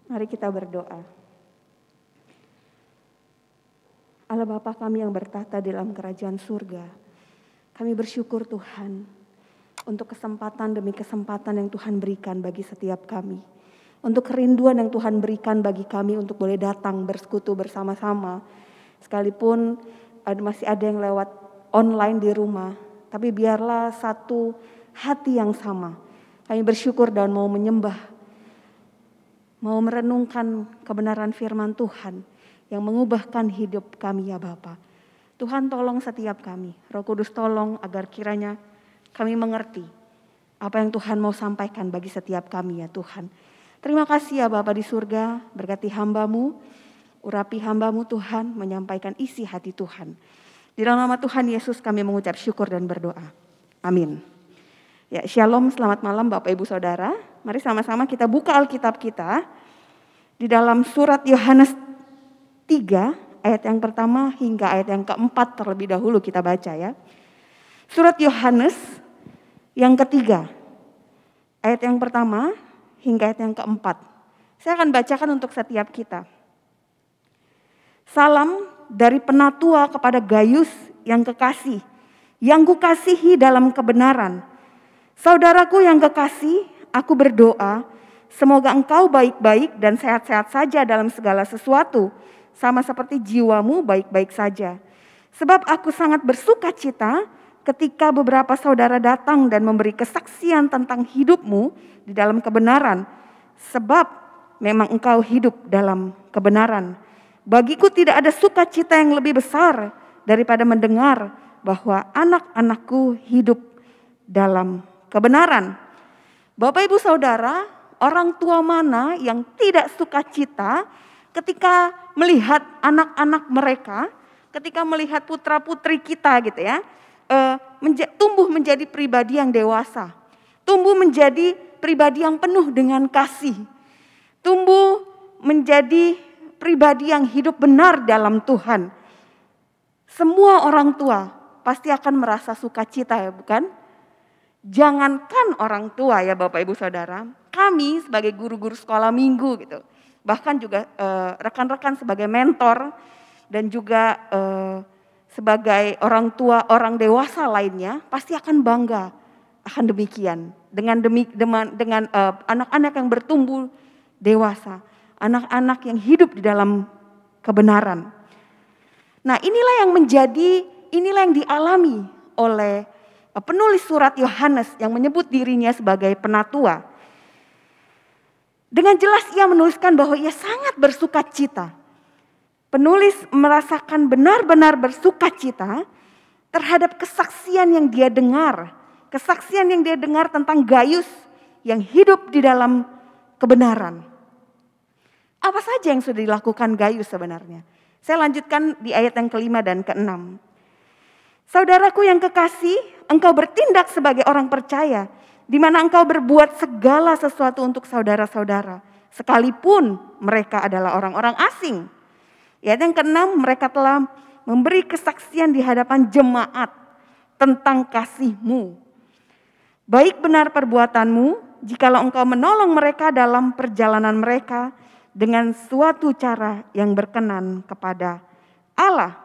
Mari kita berdoa. Allah Bapa kami yang bertahta di dalam kerajaan surga, kami bersyukur Tuhan untuk kesempatan demi kesempatan yang Tuhan berikan bagi setiap kami. Untuk kerinduan yang Tuhan berikan bagi kami untuk boleh datang bersekutu bersama-sama. Sekalipun masih ada yang lewat online di rumah, tapi biarlah satu hati yang sama. Kami bersyukur dan mau menyembah, mau merenungkan kebenaran firman Tuhan yang mengubahkan hidup kami ya Bapa. Tuhan tolong setiap kami, Roh Kudus tolong agar kiranya kami mengerti apa yang Tuhan mau sampaikan bagi setiap kami ya Tuhan. Terima kasih ya Bapa di surga, berkati hamba-Mu, urapi hamba-Mu Tuhan, menyampaikan isi hati Tuhan. Di dalam nama Tuhan Yesus kami mengucap syukur dan berdoa. Amin. Ya, shalom, selamat malam Bapak Ibu Saudara. Mari sama-sama kita buka Alkitab kita di dalam surat Yohanes 3 ayat yang pertama hingga ayat yang keempat terlebih dahulu kita baca ya. Surat Yohanes yang ketiga ayat yang pertama hingga ayat yang keempat. Saya akan bacakan untuk setiap kita. Salam dari penatua kepada Gaius yang kekasih, yang kukasihi dalam kebenaran. Saudaraku yang kekasih, aku berdoa, semoga engkau baik-baik dan sehat-sehat saja dalam segala sesuatu, sama seperti jiwamu baik-baik saja. Sebab aku sangat bersuka cita ketika beberapa saudara datang dan memberi kesaksian tentang hidupmu di dalam kebenaran. Sebab memang engkau hidup dalam kebenaran. Bagiku tidak ada sukacita yang lebih besar daripada mendengar bahwa anak-anakku hidup dalam kebenaran. Bapak Ibu Saudara, orang tua mana yang tidak sukacita ketika melihat anak-anak mereka, ketika melihat putra-putri kita gitu ya, tumbuh menjadi pribadi yang dewasa, tumbuh menjadi pribadi yang penuh dengan kasih, tumbuh menjadi pribadi yang hidup benar dalam Tuhan. Semua orang tua pasti akan merasa sukacita ya bukan? Jangankan orang tua ya Bapak Ibu Saudara, kami sebagai guru-guru sekolah minggu gitu, bahkan juga rekan-rekan sebagai mentor dan juga sebagai orang tua, orang dewasa lainnya pasti akan bangga akan demikian. Dengan anak-anak yang bertumbuh dewasa, anak-anak yang hidup di dalam kebenaran. Nah inilah yang dialami oleh penulis surat Yohanes yang menyebut dirinya sebagai penatua. Dengan jelas ia menuliskan bahwa ia sangat bersuka cita. Penulis merasakan benar-benar bersuka cita terhadap kesaksian yang dia dengar. Kesaksian yang dia dengar tentang Gaius yang hidup di dalam kebenaran. Apa saja yang sudah dilakukan Gaius sebenarnya? Saya lanjutkan di ayat yang kelima dan keenam. Saudaraku yang kekasih, engkau bertindak sebagai orang percaya, di mana engkau berbuat segala sesuatu untuk saudara-saudara, sekalipun mereka adalah orang-orang asing. Ayat yang keenam, mereka telah memberi kesaksian di hadapan jemaat tentang kasih-Mu. Baik benar perbuatanmu, jikalau engkau menolong mereka dalam perjalanan mereka dengan suatu cara yang berkenan kepada Allah.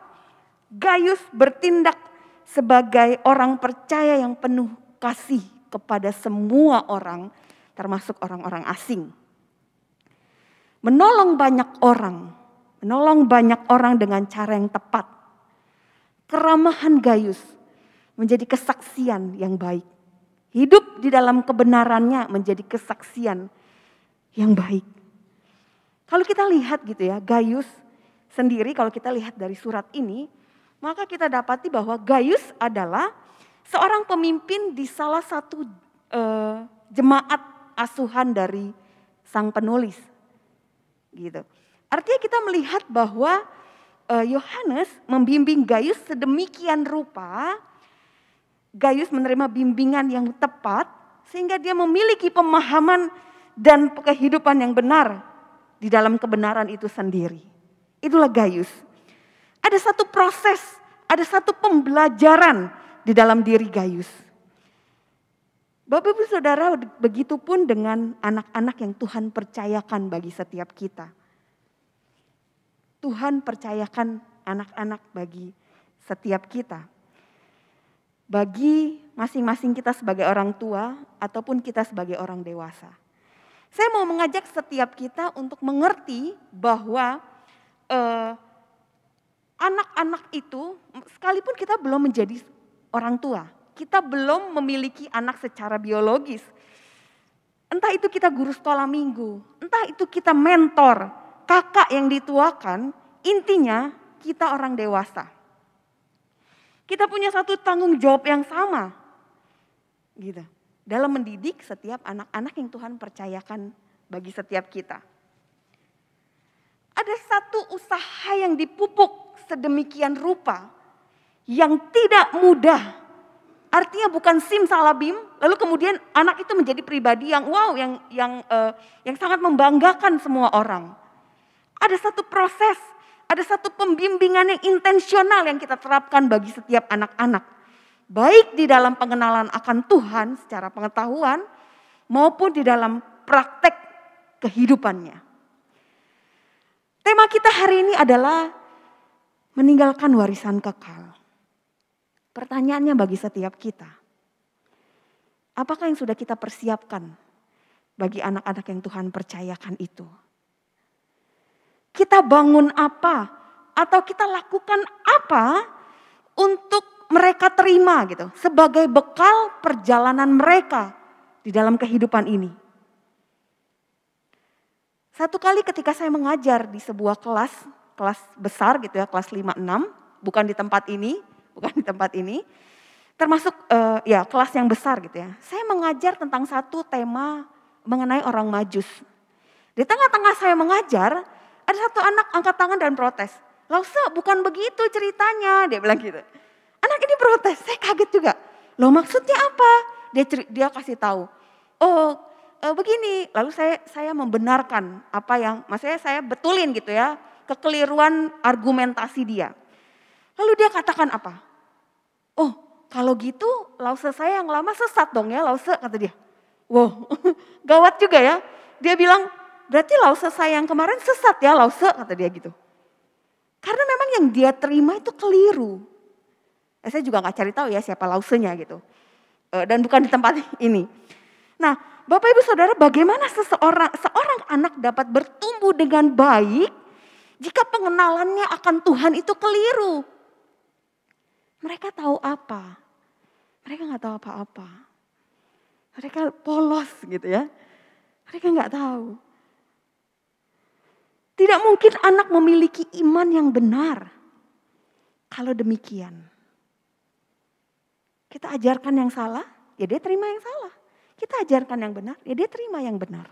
Gaius bertindak sebagai orang percaya yang penuh kasih kepada semua orang, termasuk orang-orang asing. Menolong banyak orang dengan cara yang tepat. Keramahan Gaius menjadi kesaksian yang baik. Hidup di dalam kebenarannya menjadi kesaksian yang baik. Kalau kita lihat gitu ya, Gaius sendiri kalau kita lihat dari surat ini, maka kita dapati bahwa Gaius adalah seorang pemimpin di salah satu jemaat asuhan dari sang penulis. Gitu. Artinya kita melihat bahwa Yohanes membimbing Gaius sedemikian rupa, Gaius menerima bimbingan yang tepat sehingga dia memiliki pemahaman dan kehidupan yang benar di dalam kebenaran itu sendiri. Itulah Gaius. Ada satu proses, ada satu pembelajaran di dalam diri Gaius. Bapak Ibu Saudara, begitupun dengan anak-anak yang Tuhan percayakan bagi setiap kita. Tuhan percayakan anak-anak bagi setiap kita. Bagi masing-masing kita sebagai orang tua ataupun kita sebagai orang dewasa. Saya mau mengajak setiap kita untuk mengerti bahwa anak-anak itu, sekalipun kita belum menjadi orang tua, kita belum memiliki anak secara biologis. Entah itu kita guru sekolah minggu, entah itu kita mentor, kakak yang dituakan, intinya kita orang dewasa. Kita punya satu tanggung jawab yang sama, gitu, dalam mendidik setiap anak-anak yang Tuhan percayakan bagi setiap kita. Ada satu usaha yang dipupuk sedemikian rupa yang tidak mudah. Artinya bukan simsalabim, lalu kemudian anak itu menjadi pribadi yang wow, yang sangat membanggakan semua orang. Ada satu proses, ada satu pembimbingan yang intensional yang kita terapkan bagi setiap anak-anak. Baik di dalam pengenalan akan Tuhan secara pengetahuan maupun di dalam praktek kehidupannya. Tema kita hari ini adalah meninggalkan warisan kekal. Pertanyaannya bagi setiap kita, apakah yang sudah kita persiapkan bagi anak-anak yang Tuhan percayakan itu? Kita bangun apa atau kita lakukan apa untuk mereka terima gitu sebagai bekal perjalanan mereka di dalam kehidupan ini. Satu kali ketika saya mengajar di sebuah kelas besar gitu ya, kelas 5-6, bukan di tempat ini, termasuk kelas yang besar gitu ya. Saya mengajar tentang satu tema mengenai orang Majus. Di tengah-tengah saya mengajar, ada satu anak angkat tangan dan protes. "Lause, bukan begitu ceritanya," dia bilang gitu. Anak ini protes, saya kaget juga. "Loh, maksudnya apa?" Dia kasih tahu. Begini. Lalu saya membenarkan apa yang, maksudnya saya betulin gitu ya, kekeliruan argumentasi dia. Lalu dia katakan apa? "Oh, kalau gitu Lause saya yang lama sesat dong ya, Lause," kata dia. Wow, gawat juga ya. Dia bilang, "Berarti Lause saya yang kemarin sesat ya, Lause," kata dia gitu. Karena memang yang dia terima itu keliru. Saya juga gak cari tahu ya siapa Lausenya gitu. Dan bukan di tempat ini. Nah, Bapak Ibu Saudara, bagaimana seorang anak dapat bertumbuh dengan baik jika pengenalannya akan Tuhan itu keliru? Mereka tahu apa? Mereka gak tahu apa-apa. Mereka polos gitu ya. Mereka gak tahu. Tidak mungkin anak memiliki iman yang benar. Kalau demikian, kita ajarkan yang salah, ya dia terima yang salah. Kita ajarkan yang benar, ya dia terima yang benar.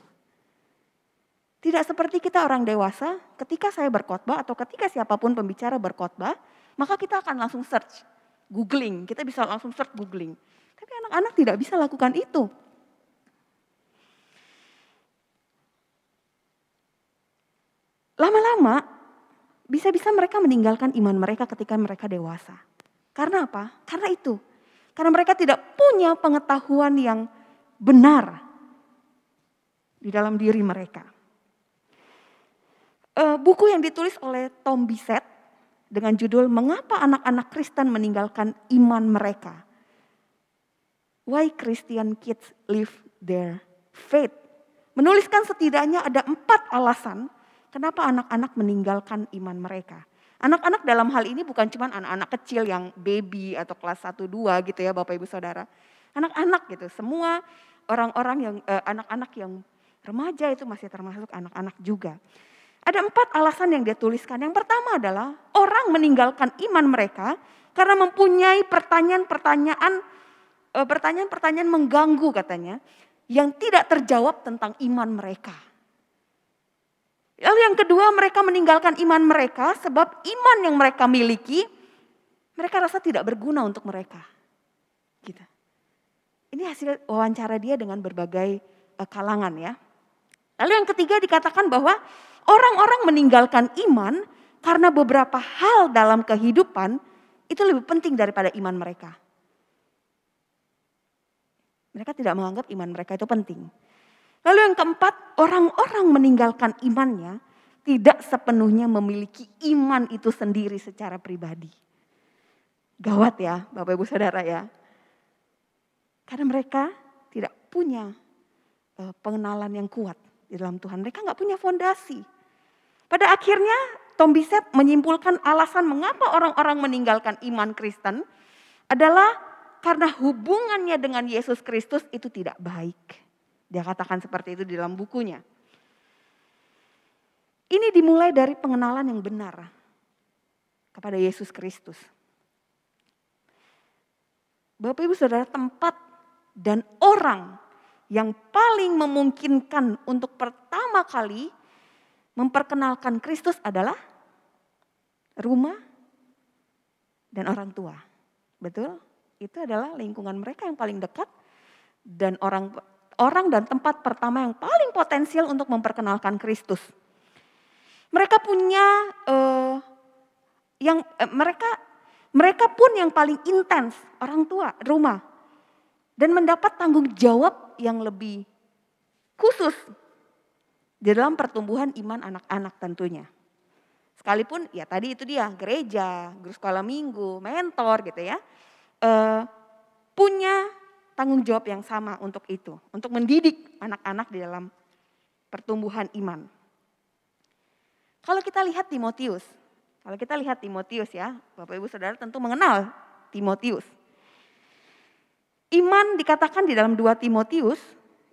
Tidak seperti kita orang dewasa, ketika saya berkhotbah atau ketika siapapun pembicara berkhotbah, maka kita akan langsung search, googling. Kita bisa langsung search googling. Tapi anak-anak tidak bisa lakukan itu. Lama-lama, bisa-bisa mereka meninggalkan iman mereka ketika mereka dewasa. Karena apa? Karena itu. Karena mereka tidak punya pengetahuan yang benar di dalam diri mereka. Buku yang ditulis oleh Tom Bissett dengan judul "Mengapa Anak-anak Kristen Meninggalkan Iman Mereka?" Why Christian Kids Leave Their Faith. Menuliskan setidaknya ada 4 alasan kenapa anak-anak meninggalkan iman mereka. Anak-anak dalam hal ini bukan cuma anak-anak kecil yang baby atau kelas 1-2 gitu ya Bapak Ibu Saudara. Anak-anak gitu, semua orang-orang yang anak-anak yang remaja itu masih termasuk anak-anak juga. Ada 4 alasan yang dia tuliskan. Yang pertama adalah orang meninggalkan iman mereka karena mempunyai pertanyaan-pertanyaan mengganggu katanya yang tidak terjawab tentang iman mereka. Lalu yang kedua, mereka meninggalkan iman mereka sebab iman yang mereka miliki mereka rasa tidak berguna untuk mereka. Gitu. Ini hasil wawancara dia dengan berbagai kalangan ya. Lalu yang ketiga dikatakan bahwa orang-orang meninggalkan iman karena beberapa hal dalam kehidupan itu lebih penting daripada iman mereka. Mereka tidak menganggap iman mereka itu penting. Lalu yang keempat, orang-orang meninggalkan imannya tidak sepenuhnya memiliki iman itu sendiri secara pribadi. Gawat ya Bapak Ibu Saudara ya. Karena mereka tidak punya pengenalan yang kuat di dalam Tuhan. Mereka nggak punya fondasi. Pada akhirnya Tom Bicep menyimpulkan alasan mengapa orang-orang meninggalkan iman Kristen adalah karena hubungannya dengan Yesus Kristus itu tidak baik. Dia katakan seperti itu di dalam bukunya. Ini dimulai dari pengenalan yang benar kepada Yesus Kristus. Bapak Ibu Saudara, tempat dan orang yang paling memungkinkan untuk pertama kali memperkenalkan Kristus adalah rumah dan orang tua. Betul? Itu adalah lingkungan mereka yang paling dekat dan orang dan tempat pertama yang paling potensial untuk memperkenalkan Kristus. Mereka punya mereka pun yang paling intens, orang tua, rumah. Dan mendapat tanggung jawab yang lebih khusus di dalam pertumbuhan iman anak-anak tentunya. Sekalipun ya tadi itu dia, gereja, guru sekolah minggu, mentor gitu ya. Punya tanggung jawab yang sama untuk itu. Untuk mendidik anak-anak di dalam pertumbuhan iman. Kalau kita lihat Timotius ya, Bapak Ibu Saudara tentu mengenal Timotius. Iman dikatakan di dalam 2 Timotius,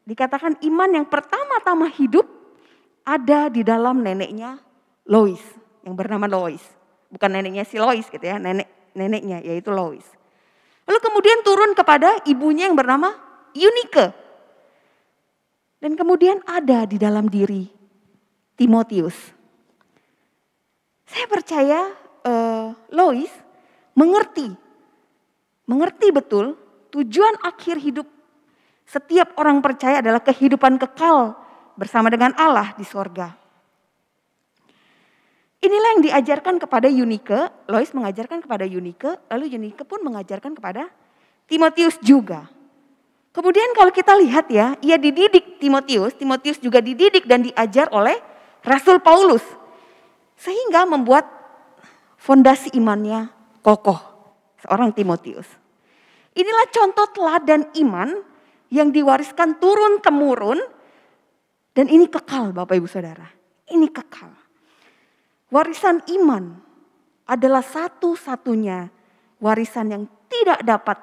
dikatakan iman yang pertama-tama hidup ada di dalam neneknya Lois, yang bernama Lois. Bukan neneknya si Lois gitu ya, neneknya yaitu Lois. Lalu kemudian turun kepada ibunya yang bernama Eunike. Dan kemudian ada di dalam diri Timotius. Saya percaya Lois mengerti betul tujuan akhir hidup setiap orang percaya adalah kehidupan kekal bersama dengan Allah di sorga. Inilah yang diajarkan kepada Eunike, Lois mengajarkan kepada Eunike, lalu Eunike pun mengajarkan kepada Timotius juga. Kemudian kalau kita lihat ya, ia dididik Timotius juga dididik dan diajar oleh Rasul Paulus. Sehingga membuat fondasi imannya kokoh, seorang Timotius. Inilah contoh teladan iman yang diwariskan turun-temurun dan ini kekal Bapak Ibu Saudara. Ini kekal. Warisan iman adalah satu-satunya warisan yang tidak dapat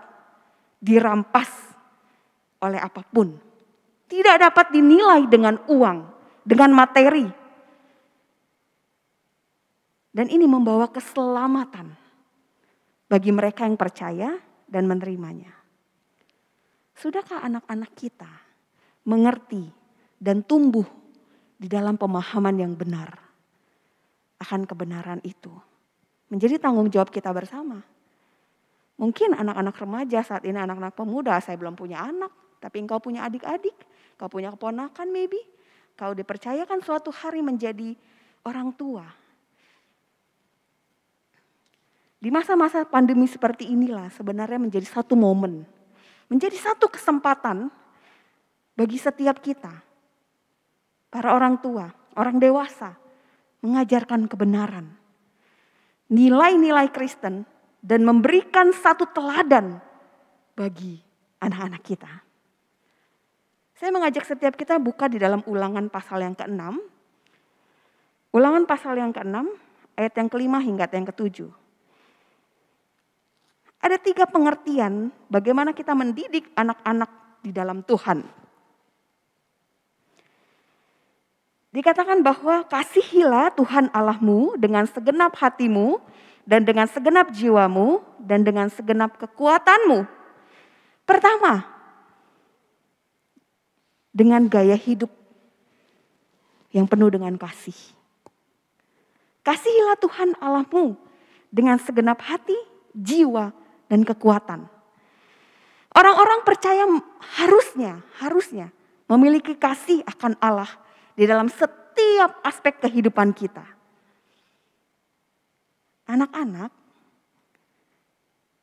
dirampas oleh apapun. Tidak dapat dinilai dengan uang, dengan materi. Dan ini membawa keselamatan bagi mereka yang percaya dan menerimanya. Sudahkah anak-anak kita mengerti dan tumbuh di dalam pemahaman yang benar akan kebenaran itu? Menjadi tanggung jawab kita bersama. Mungkin anak-anak remaja saat ini, anak-anak pemuda, saya belum punya anak, tapi engkau punya adik-adik, kau punya keponakan maybe. Kau dipercayakan suatu hari menjadi orang tua. Di masa-masa pandemi seperti inilah sebenarnya menjadi satu momen, menjadi satu kesempatan bagi setiap kita, para orang tua, orang dewasa, mengajarkan kebenaran, nilai-nilai Kristen dan memberikan satu teladan bagi anak-anak kita. Saya mengajak setiap kita buka di dalam Ulangan pasal yang ke-6. Ulangan pasal yang ke-6, ayat yang ke-5 hingga yang ke-7. Ada 3 pengertian bagaimana kita mendidik anak-anak di dalam Tuhan. Dikatakan bahwa kasihilah Tuhan Allahmu dengan segenap hatimu dan dengan segenap jiwamu dan dengan segenap kekuatanmu. Pertama, dengan gaya hidup yang penuh dengan kasih. Kasihilah Tuhan Allahmu dengan segenap hati, jiwa, dan kekuatan. Orang-orang percaya harusnya memiliki kasih akan Allah di dalam setiap aspek kehidupan kita. Anak-anak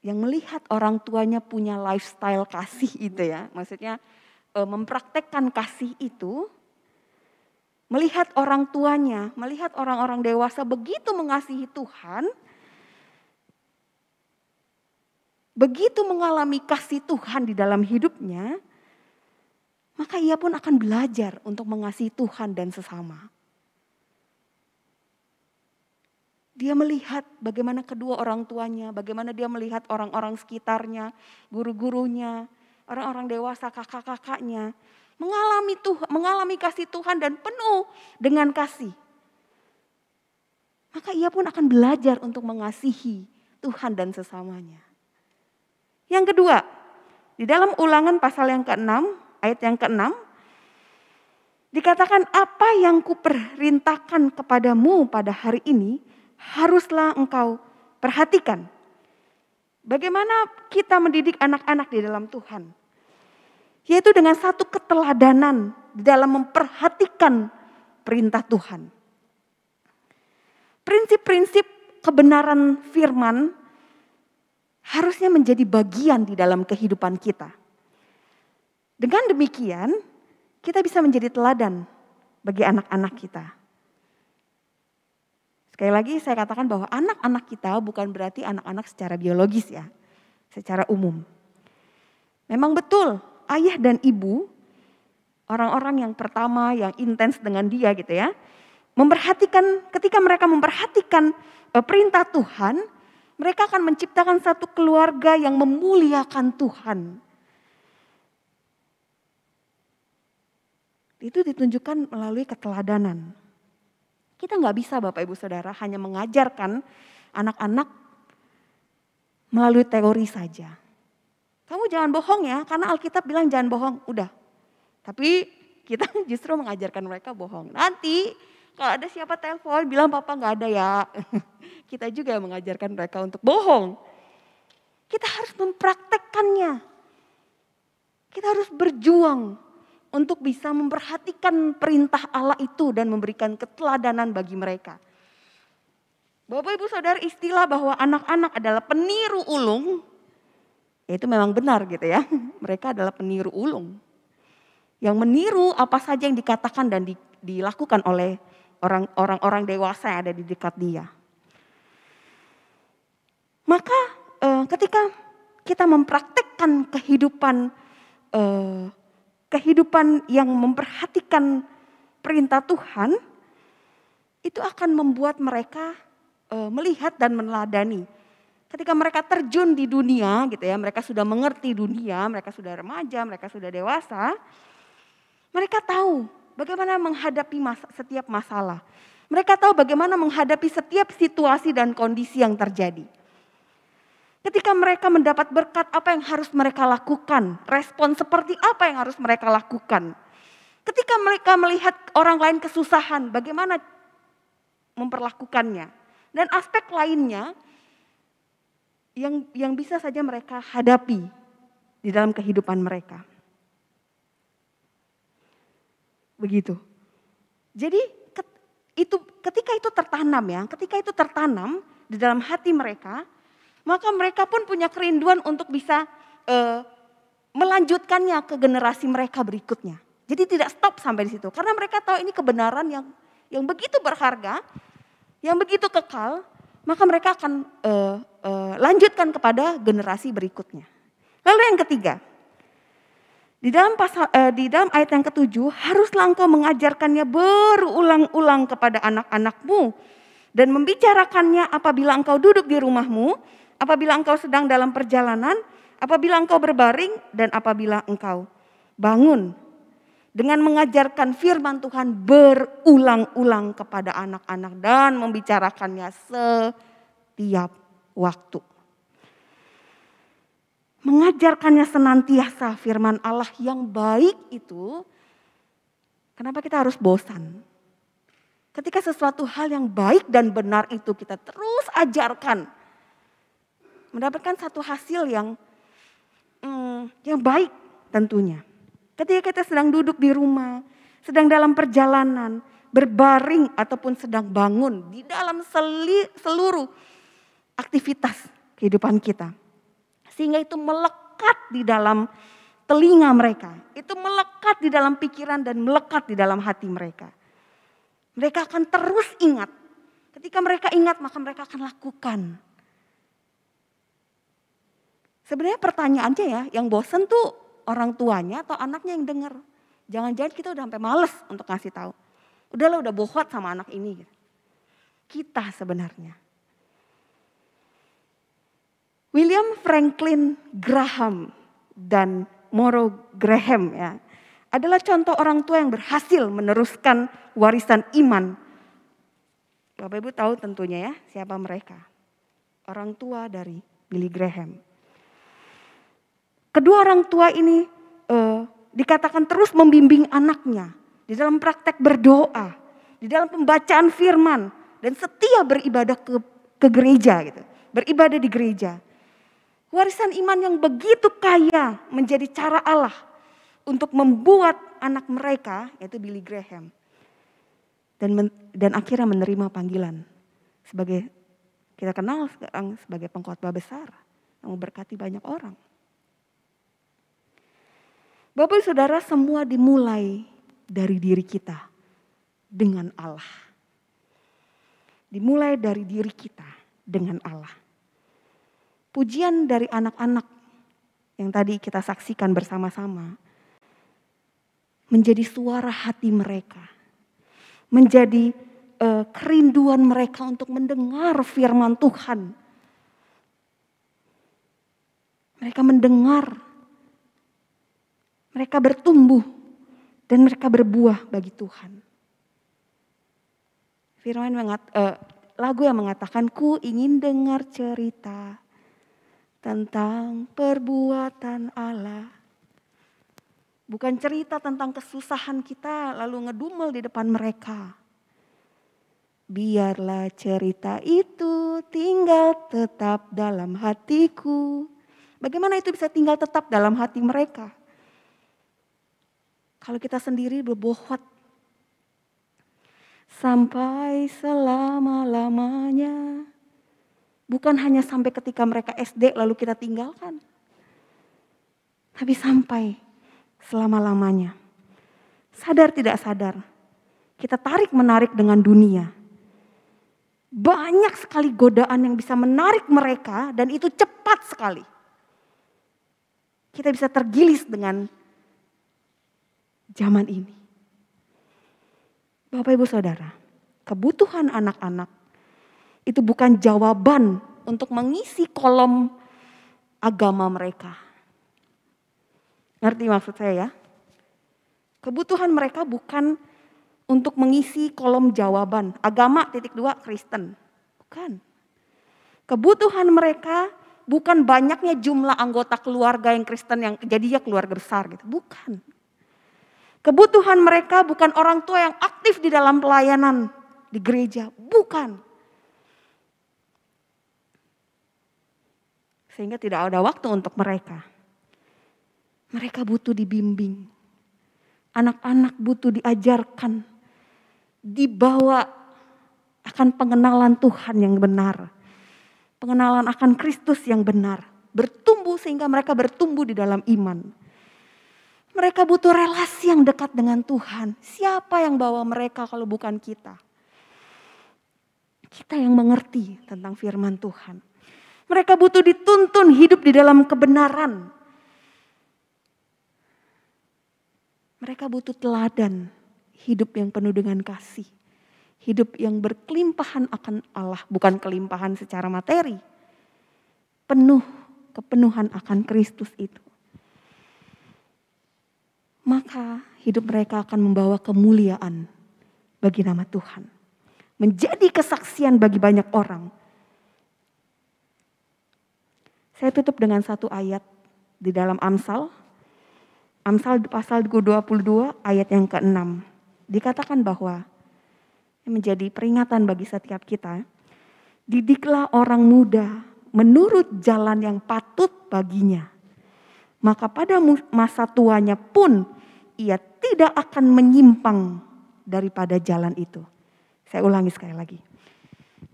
yang melihat orang tuanya punya lifestyle kasih itu ya. Maksudnya mempraktekkan kasih itu, melihat orang tuanya, melihat orang-orang dewasa begitu mengasihi Tuhan, begitu mengalami kasih Tuhan di dalam hidupnya, maka ia pun akan belajar untuk mengasihi Tuhan dan sesama. Dia melihat bagaimana kedua orang tuanya, bagaimana dia melihat orang-orang sekitarnya, guru-gurunya, orang-orang dewasa, kakak-kakaknya, mengalami kasih Tuhan dan penuh dengan kasih. Maka ia pun akan belajar untuk mengasihi Tuhan dan sesamanya. Yang kedua, di dalam Ulangan pasal yang ke-6, ayat yang ke-6, dikatakan apa yang kuperintahkan kepadamu pada hari ini, haruslah engkau perhatikan. Bagaimana kita mendidik anak-anak di dalam Tuhan? Yaitu dengan satu keteladanan di dalam memperhatikan perintah Tuhan. Prinsip-prinsip kebenaran firman harusnya menjadi bagian di dalam kehidupan kita. Dengan demikian, kita bisa menjadi teladan bagi anak-anak kita. Sekali lagi saya katakan bahwa anak-anak kita bukan berarti anak-anak secara biologis ya, secara umum. Memang betul ayah dan ibu, orang-orang yang pertama yang intens dengan dia gitu ya, ketika mereka memperhatikan perintah Tuhan, mereka akan menciptakan satu keluarga yang memuliakan Tuhan. Itu ditunjukkan melalui keteladanan. Kita nggak bisa Bapak Ibu Saudara hanya mengajarkan anak-anak melalui teori saja. Kamu jangan bohong ya, karena Alkitab bilang jangan bohong, udah. Tapi kita justru mengajarkan mereka bohong. Nanti kalau ada siapa telepon bilang papa nggak ada ya, kita juga yang mengajarkan mereka untuk bohong. Kita harus mempraktekkannya. Kita harus berjuang untuk bisa memperhatikan perintah Allah itu dan memberikan keteladanan bagi mereka. Bapak Ibu Saudara, istilah bahwa anak-anak adalah peniru ulung, itu memang benar gitu ya. Mereka adalah peniru ulung. Yang meniru apa saja yang dikatakan dan dilakukan oleh orang-orang dewasa yang ada di dekat dia. Maka ketika kita mempraktekkan kehidupan yang memperhatikan perintah Tuhan, itu akan membuat mereka melihat dan meneladani. Ketika mereka terjun di dunia gitu ya, mereka sudah mengerti dunia, mereka sudah remaja, mereka sudah dewasa, mereka tahu bagaimana menghadapi setiap masalah. Mereka tahu bagaimana menghadapi setiap situasi dan kondisi yang terjadi. Ketika mereka mendapat berkat, apa yang harus mereka lakukan? Respon seperti apa yang harus mereka lakukan? Ketika mereka melihat orang lain kesusahan, bagaimana memperlakukannya? Dan aspek lainnya yang bisa saja mereka hadapi di dalam kehidupan mereka. Begitu. Jadi ketika itu tertanam di dalam hati mereka, maka mereka pun punya kerinduan untuk bisa melanjutkannya ke generasi mereka berikutnya. Jadi tidak stop sampai di situ, karena mereka tahu ini kebenaran yang begitu berharga, yang begitu kekal, maka mereka akan lanjutkan kepada generasi berikutnya. Lalu yang ketiga, di dalam ayat yang ke-7, haruslah engkau mengajarkannya berulang-ulang kepada anak-anakmu dan membicarakannya apabila engkau duduk di rumahmu, apabila engkau sedang dalam perjalanan, apabila engkau berbaring, dan apabila engkau bangun. Dengan mengajarkan firman Tuhan berulang-ulang kepada anak-anak dan membicarakannya setiap waktu. Mengajarkannya senantiasa firman Allah yang baik itu, kenapa kita harus bosan? Ketika sesuatu hal yang baik dan benar itu kita terus ajarkan, mendapatkan satu hasil yang baik tentunya. Ketika kita sedang duduk di rumah, sedang dalam perjalanan, berbaring ataupun sedang bangun di dalam seluruh aktivitas kehidupan kita. Sehingga itu melekat di dalam telinga mereka. Itu melekat di dalam pikiran dan melekat di dalam hati mereka. Mereka akan terus ingat. Ketika mereka ingat maka mereka akan lakukan. Sebenarnya pertanyaannya ya, yang bosen tuh orang tuanya atau anaknya yang dengar. Jangan-jangan kita udah sampai males untuk ngasih tahu. Udahlah, udah bohot sama anak ini. Kita sebenarnya. William Franklin Graham dan Moro Graham ya adalah contoh orang tua yang berhasil meneruskan warisan iman. Bapak Ibu tahu tentunya ya siapa mereka. Orang tua dari Billy Graham. Kedua orang tua ini dikatakan terus membimbing anaknya di dalam praktek berdoa, di dalam pembacaan firman dan setia beribadah ke gereja gitu. Beribadah di gereja. Warisan iman yang begitu kaya menjadi cara Allah untuk membuat anak mereka, yaitu Billy Graham, dan akhirnya menerima panggilan sebagai, kita kenal sekarang sebagai pengkhotbah besar yang memberkati banyak orang. Bapak Ibu Saudara, semua dimulai dari diri kita dengan Allah. Dimulai dari diri kita dengan Allah. Pujian dari anak-anak yang tadi kita saksikan bersama-sama menjadi suara hati mereka, menjadi kerinduan mereka untuk mendengar firman Tuhan. Mereka mendengar, mereka bertumbuh dan mereka berbuah bagi Tuhan. Firman lagu yang mengatakan, ku ingin dengar cerita tentang perbuatan Allah. Bukan cerita tentang kesusahan kita lalu ngedumel di depan mereka. Biarlah cerita itu tinggal tetap dalam hatiku. Bagaimana itu bisa tinggal tetap dalam hati mereka? Kalau kita sendiri berbohot sampai selama-lamanya. Bukan hanya sampai ketika mereka SD lalu kita tinggalkan. Tapi sampai selama-lamanya. Sadar tidak sadar, kita tarik-menarik dengan dunia. Banyak sekali godaan yang bisa menarik mereka dan itu cepat sekali. Kita bisa tergilis dengan zaman ini. Bapak Ibu Saudara, kebutuhan anak-anak itu bukan jawaban untuk mengisi kolom agama mereka. Ngerti maksud saya ya? Kebutuhan mereka bukan untuk mengisi kolom jawaban. Agama _2 Kristen. Bukan. Kebutuhan mereka bukan banyaknya jumlah anggota keluarga yang Kristen yang jadinya keluarga besar gitu. Bukan. Kebutuhan mereka bukan orang tua yang aktif di dalam pelayanan di gereja. Bukan. Sehingga tidak ada waktu untuk mereka. Mereka butuh dibimbing. Anak-anak butuh diajarkan. Dibawa akan pengenalan Tuhan yang benar. Pengenalan akan Kristus yang benar. Bertumbuh sehingga mereka bertumbuh di dalam iman. Mereka butuh relasi yang dekat dengan Tuhan. Siapa yang bawa mereka kalau bukan kita? Kita yang mengerti tentang firman Tuhan. Mereka butuh dituntun hidup di dalam kebenaran. Mereka butuh teladan hidup yang penuh dengan kasih. Hidup yang berkelimpahan akan Allah, bukan kelimpahan secara materi. Penuh, kepenuhan akan Kristus itu. Maka hidup mereka akan membawa kemuliaan bagi nama Tuhan. Menjadi kesaksian bagi banyak orang. Saya tutup dengan satu ayat di dalam Amsal. Amsal pasal 22 ayat yang ke-6. Dikatakan bahwa menjadi peringatan bagi setiap kita. Didiklah orang muda menurut jalan yang patut baginya. Maka pada masa tuanya pun ia tidak akan menyimpang daripada jalan itu. Saya ulangi sekali lagi.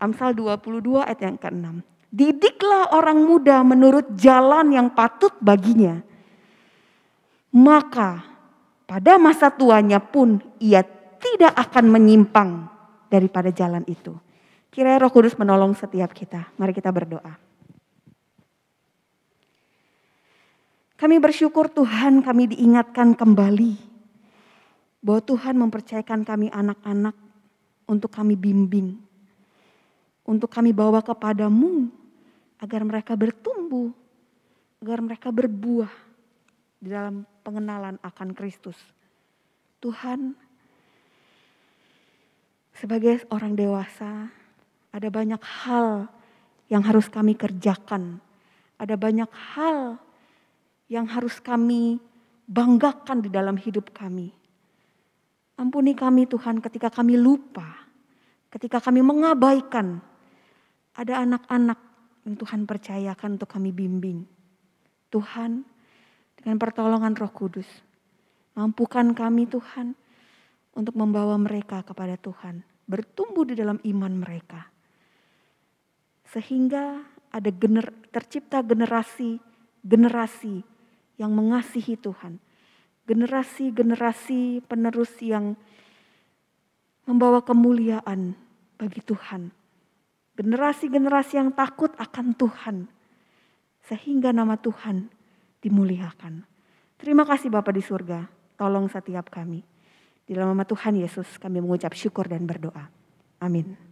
Amsal 22 ayat yang ke-6. Didiklah orang muda menurut jalan yang patut baginya. Maka pada masa tuanya pun ia tidak akan menyimpang daripada jalan itu. Kiranya Roh Kudus menolong setiap kita. Mari kita berdoa. Kami bersyukur Tuhan, kami diingatkan kembali bahwa Tuhan mempercayakan kami anak-anak untuk kami bimbing, untuk kami bawa kepadamu agar mereka bertumbuh, agar mereka berbuah di dalam pengenalan akan Kristus. Tuhan, sebagai orang dewasa, ada banyak hal yang harus kami kerjakan. Ada banyak hal yang harus kami banggakan di dalam hidup kami. Ampuni kami Tuhan ketika kami lupa, ketika kami mengabaikan. Ada anak-anak yang Tuhan percayakan untuk kami bimbing. Tuhan, dengan pertolongan Roh Kudus, mampukan kami Tuhan untuk membawa mereka kepada Tuhan, bertumbuh di dalam iman mereka. Sehingga ada tercipta generasi yang mengasihi Tuhan. Generasi-generasi penerus yang membawa kemuliaan bagi Tuhan. Generasi-generasi yang takut akan Tuhan. Sehingga nama Tuhan dimuliakan. Terima kasih Bapa di surga, tolong setiap kami. Di dalam nama Tuhan Yesus kami mengucap syukur dan berdoa. Amin.